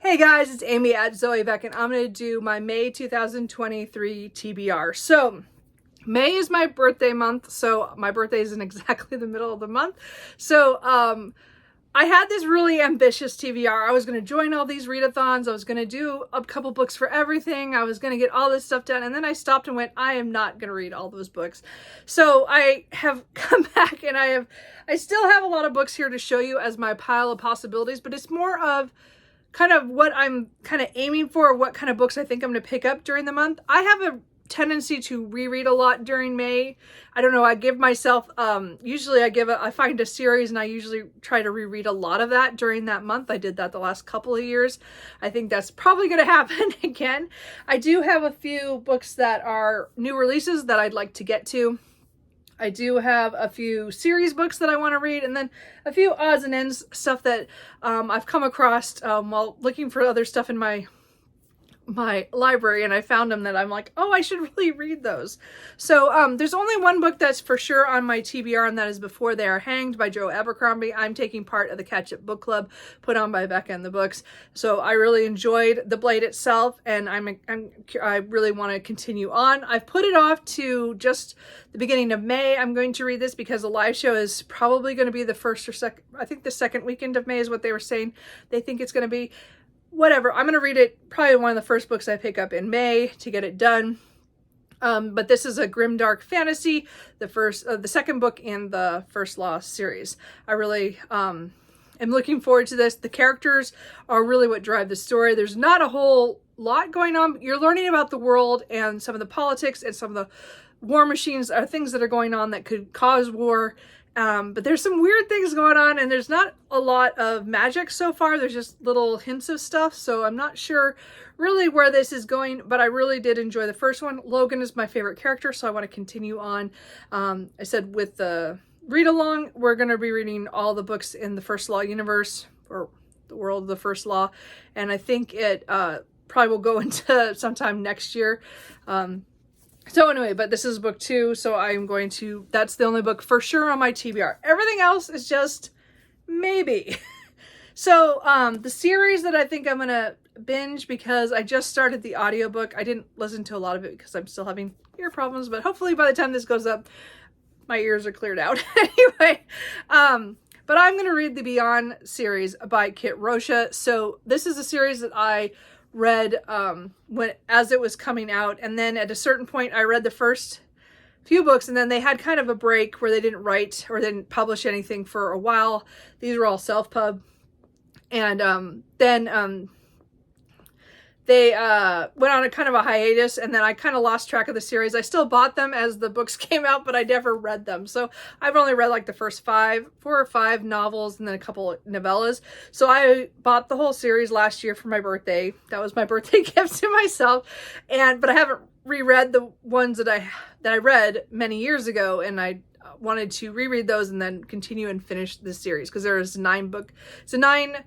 Hey guys, it's Amy at Zoe Beck, and I'm going to do my May 2023 TBR. So, May is my birthday month, so my birthday is in exactly the middle of the month. So, I had this really ambitious TBR. I was going to join all these readathons. I was going to do a couple books for everything. I was going to get all this stuff done. And then I stopped and went, I am not going to read all those books. So I have come back and I still have a lot of books here to show you as my pile of possibilities, but it's more of kind of what I'm kind of aiming for, what kind of books I think I'm going to pick up during the month. I have a tendency to reread a lot during May. I don't know, I give myself, usually I find a series and I usually try to reread a lot of that during that month. I did that the last couple of years. I think that's probably going to happen again. I do have a few books that are new releases that I'd like to get to. I do have a few series books that I want to read, and then a few odds and ends stuff that I've come across while looking for other stuff in my library, and I found them that I'm like, oh, I should really read those. So there's only one book that's for sure on my TBR, and that is Before They Are Hanged by Joe Abercrombie. I'm taking part of the Catch Up Book Club put on by Becca the Books. So I really enjoyed the Blade itself, and I really want to continue on. I've put it off to just the beginning of May. I'm going to read this because the live show is probably going to be the first or second, I think the second weekend of May is what they were saying. They think it's going to be. Whatever, I'm going to read it, probably one of the first books I pick up in May to get it done. But this is a grimdark fantasy, the second book in the First Law series. I really am looking forward to this. The characters are really what drive the story. There's not a whole lot going on. You're learning about the world and some of the politics and some of the war machines are things that are going on that could cause war. But there's some weird things going on, and there's not a lot of magic so far. There's just little hints of stuff, so I'm not sure really where this is going, but I really did enjoy the first one. Logan is my favorite character, so I want to continue on. I said with the read-along, we're going to be reading all the books in the First Law universe, or the world of the First Law, and I think it probably will go into sometime next year. So anyway, but this is book 2, so I'm going to, that's the only book for sure on my TBR. Everything else is just maybe. So the series that I think I'm going to binge, because I just started the audiobook. I didn't listen to a lot of it because I'm still having ear problems, but hopefully by the time this goes up, my ears are cleared out. Anyway, but I'm going to read the Beyond series by Kit Rocha. So this is a series that I read as it was coming out, and then at a certain point I read the first few books, and then they had kind of a break where they didn't write or they didn't publish anything for a while. These were all self-pub, and then they went on a kind of a hiatus, and then I kind of lost track of the series. I still bought them as the books came out, but I never read them. So I've only read like the first 4 or 5 novels and then a couple of novellas. So I bought the whole series last year for my birthday. That was my birthday gift to myself. But I haven't reread the ones that I read many years ago, and I wanted to reread those and then continue and finish this series, because there's it's a 9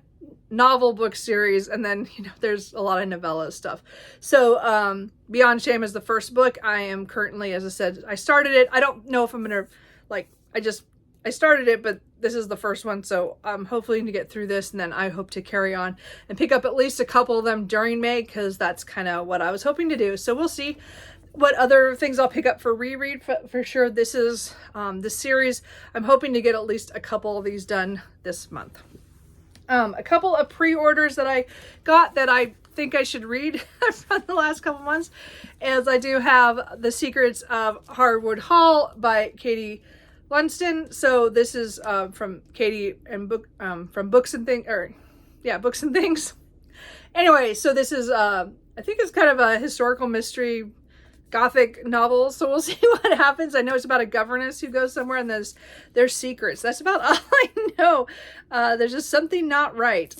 novel book series, and then there's a lot of novella stuff. So Beyond Shame is the first book. I am currently, as I said, I started it. I don't know if I'm gonna I started it, but this is the first one, so I'm hopefully to get through this, and then I hope to carry on and pick up at least a couple of them during May, because that's kind of what I was hoping to do. So we'll see what other things I'll pick up for reread. For sure, this is this series, I'm hoping to get at least a couple of these done this month. A couple of pre-orders that I got that I think I should read from the last couple months, as I do have The Secrets of Hardwood Hall by Katie Lunston. So this is from Katie and from Books and Things, Books and Things. Anyway, so this is I think it's kind of a historical mystery Gothic novel, so we'll see what happens. I know it's about a governess who goes somewhere and there's secrets. That's about all I know. There's just something not right.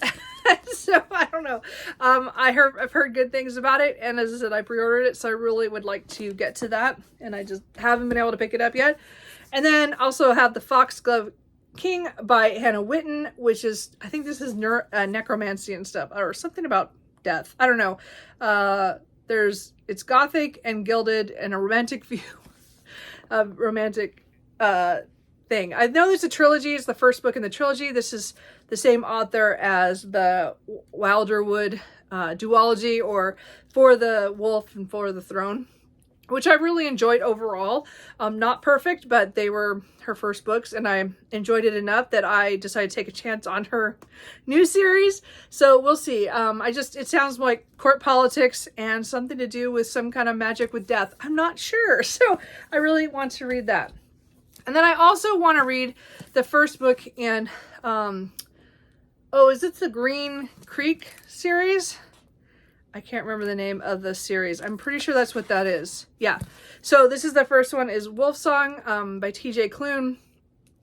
So I don't know. I've heard good things about it, and as I said, I pre-ordered it, so I really would like to get to that, and I just haven't been able to pick it up yet. And then also have The Foxglove King by Hannah Witten, which is, I think this is necromancy and stuff, or something about death. I don't know. It's gothic and gilded and a romantic view of romantic thing. I know there's a trilogy. It's the first book in the trilogy. This is the same author as the Wilderwood duology, or For the Wolf and For the Throne, which I really enjoyed overall. Not perfect, but they were her first books, and I enjoyed it enough that I decided to take a chance on her new series. So we'll see. It sounds like court politics and something to do with some kind of magic with death. I'm not sure. So I really want to read that. And then I also want to read the first book in, is it the Green Creek series? I can't remember the name of the series. I'm pretty sure that's what that is. Yeah. So this is the first one, is Wolf Song by TJ Klune.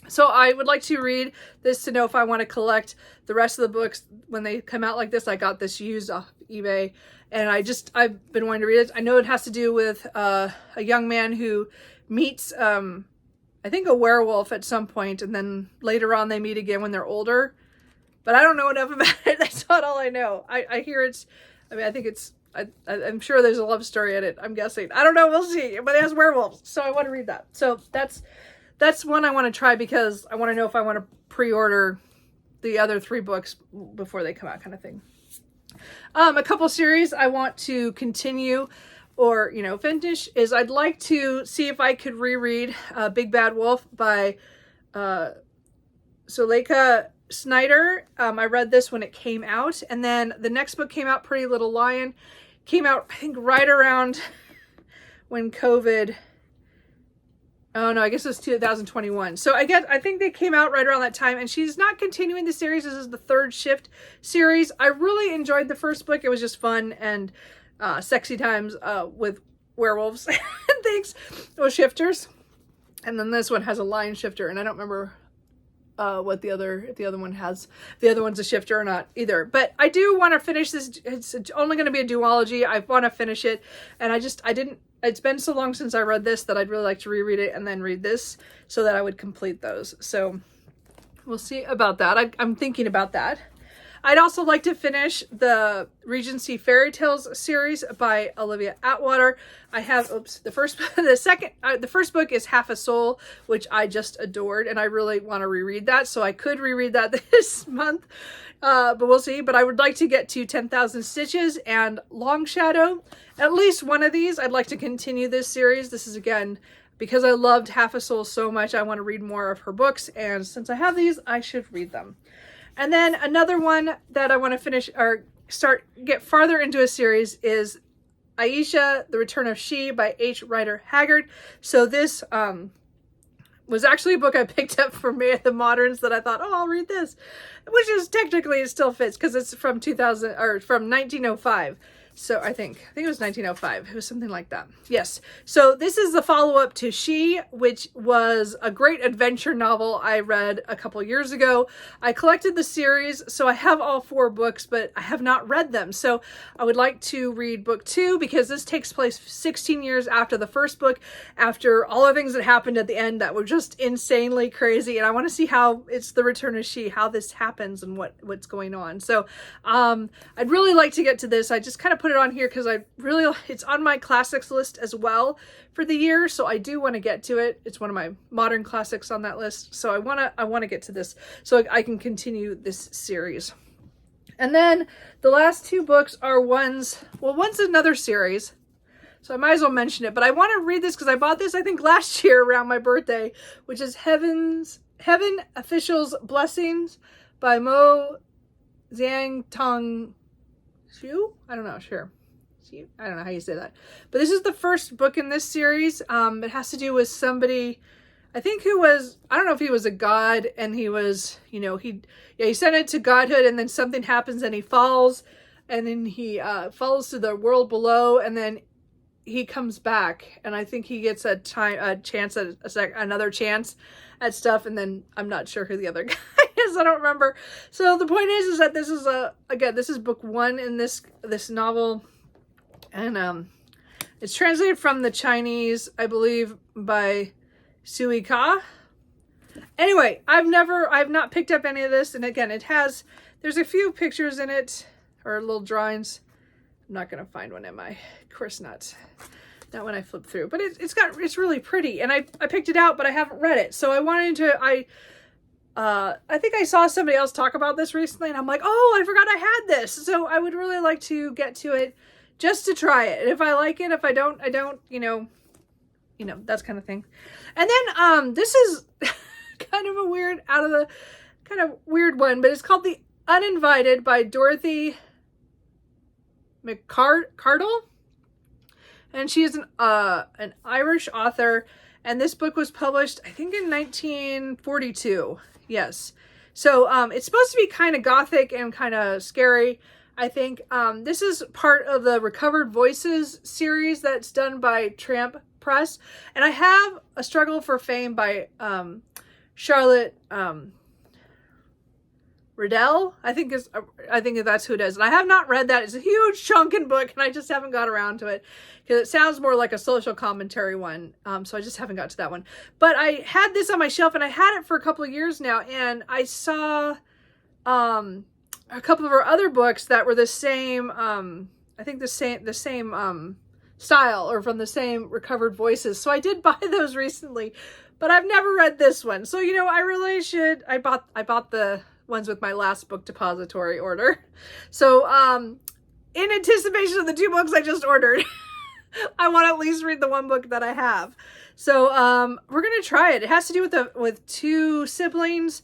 So I would like to read this to know if I want to collect the rest of the books when they come out like this. I got this used off eBay, and I've been wanting to read it. I know it has to do with a young man who meets I think a werewolf at some point, and then later on they meet again when they're older. But I don't know enough about it. That's not all I know. I hear I think I'm sure there's a love story in it, I'm guessing. I don't know, we'll see. But it has werewolves, so I want to read that. So that's one I want to try, because I want to know if I want to pre-order the other 3 books before they come out, kind of thing. A couple series I want to continue or, finish is I'd like to see if I could reread Big Bad Wolf by Suleika Snyder. I read this when it came out, and then the next book came out, Pretty Little Lion, came out, I think, right around when COVID, oh no, I guess it was 2021. So I think they came out right around that time, and she's not continuing the series. This is the 3rd shift series. I really enjoyed the first book. It was just fun and sexy times with werewolves and things, or shifters. And then this one has a lion shifter, and I don't remember if the other one has, if the other one's a shifter or not either. But I do want to finish this. It's only going to be a duology. I want to finish it, and it's been so long since I read this that I'd really like to reread it and then read this so that I would complete those. So we'll see about that. I'm thinking about that. I'd also like to finish the Regency Fairy Tales series by Olivia Atwater. I have, the first book is Half a Soul, which I just adored, and I really want to reread that. So I could reread that this month, but we'll see. But I would like to get to 10,000 Stitches and Long Shadow. At least one of these. I'd like to continue this series. This is, again, because I loved Half a Soul so much, I want to read more of her books, and since I have these, I should read them. And then another one that I want to finish or get farther into a series is Aisha, The Return of She by H. Rider Haggard. So this was actually a book I picked up for May of the Moderns that I thought, I'll read this, which is technically, it still fits because it's from 1905. So I think it was 1905. It was something like that. Yes. So this is the follow-up to She, which was a great adventure novel I read a couple years ago. I collected the series, so I have all 4 books, but I have not read them. So I would like to read book 2, because this takes place 16 years after the first book, after all the things that happened at the end that were just insanely crazy. And I want to see how it's the return of She, how this happens and what's going on. So I'd really like to get to this. I just kind of put it on here because it's on my classics list as well for the year, so I do want to get to it. It's one of my modern classics on that list, so I want to get to this so I can continue this series. And then the last 2 books are one's another series, so I might as well mention it, but I want to read this because I bought this I think last year around my birthday, which is Heaven Officials Blessings by Mo Zhang Tong Shu? I don't know, sure. I don't know how you say that. But this is the first book in this series. It has to do with somebody, I think, who was, I don't know if he was a god, and he was, he sent it to godhood, and then something happens and he falls, and then he falls to the world below, and then he comes back, and I think he gets another chance at stuff, and then I'm not sure who the other guy is. I don't remember. So the point is that this is this is book 1 in this novel, and it's translated from the Chinese, I believe, by Sui Ka. Anyway, I've not picked up any of this, and again, there's a few pictures in it, or little drawings. I'm not gonna find one, am I? Of course not. that one I flipped through, but it's really pretty, and I picked it out, but I haven't read it. So I wanted to, I think I saw somebody else talk about this recently, and I'm like, oh, I forgot I had this. So I would really like to get to it just to try it. And if I like it, if I don't, I don't, that's kind of thing. And then, this is kind of a weird, kind of weird one, but it's called The Uninvited by Dorothy McCardle. And she is an Irish author, and this book was published, I think, in 1942. Yes. So it's supposed to be kind of gothic and kind of scary, I think. This is part of the Recovered Voices series that's done by Tramp Press. And I have A Struggle for Fame by Charlotte Riddell, I think that's who it is. And I have not read that. It's a huge chunking book, and I just haven't got around to it because it sounds more like a social commentary one. So I just haven't got to that one. But I had this on my shelf, and I had it for a couple of years now, and I saw a couple of her other books that were the same, I think the same style, or from the same Recovered Voices. So I did buy those recently, but I've never read this one. So, I really should. I bought the ones with my last book depository order. So, in anticipation of the 2 books I just ordered, I want to at least read the 1 book that I have. So, we're going to try it. It has to do with 2 siblings,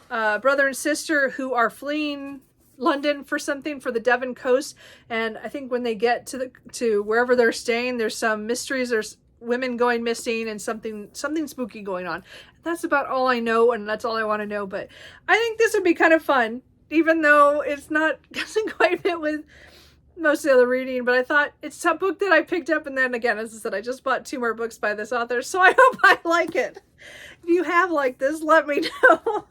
brother and sister, who are fleeing London for something, for the Devon coast. And I think when they get to wherever they're staying, there's some mysteries. There's women going missing and something spooky going on. That's about all I know, and that's all I want to know. But I think this would be kind of fun, even though doesn't quite fit with most of the other reading. But I thought it's a book that I picked up, and then again, as I said, I just bought 2 more books by this author, so I hope I like it. If you have liked this, let me know.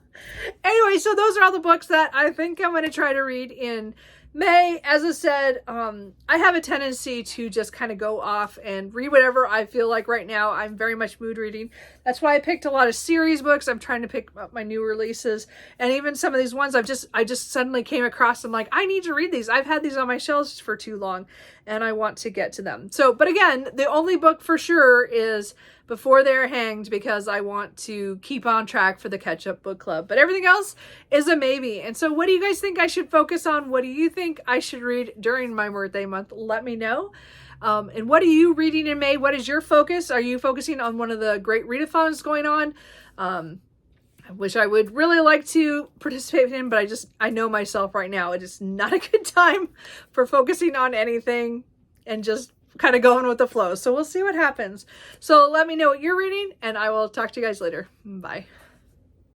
Anyway, so those are all the books that I think I'm going to try to read in May. As I said, I have a tendency to just kind of go off and read whatever I feel like right now. I'm very much mood reading. That's why I picked a lot of series books. I'm trying to pick up my new releases, and even some of these ones I just suddenly came across. I'm like, I need to read these. I've had these on my shelves for too long, and I want to get to them. So, but again, the only book for sure is Before They're Hanged, because I want to keep on track for the catch-up book club. But everything else is a maybe. And so what do you guys think I should focus on? What do you think I should read during my birthday month? Let me know. And what are you reading in May? What is your focus? Are you focusing on one of the great readathons going on? Which I would really like to participate in, but I know myself right now. It is not a good time for focusing on anything and just kind of going with the flow. So we'll see what happens. So let me know what you're reading, and I will talk to you guys later. Bye.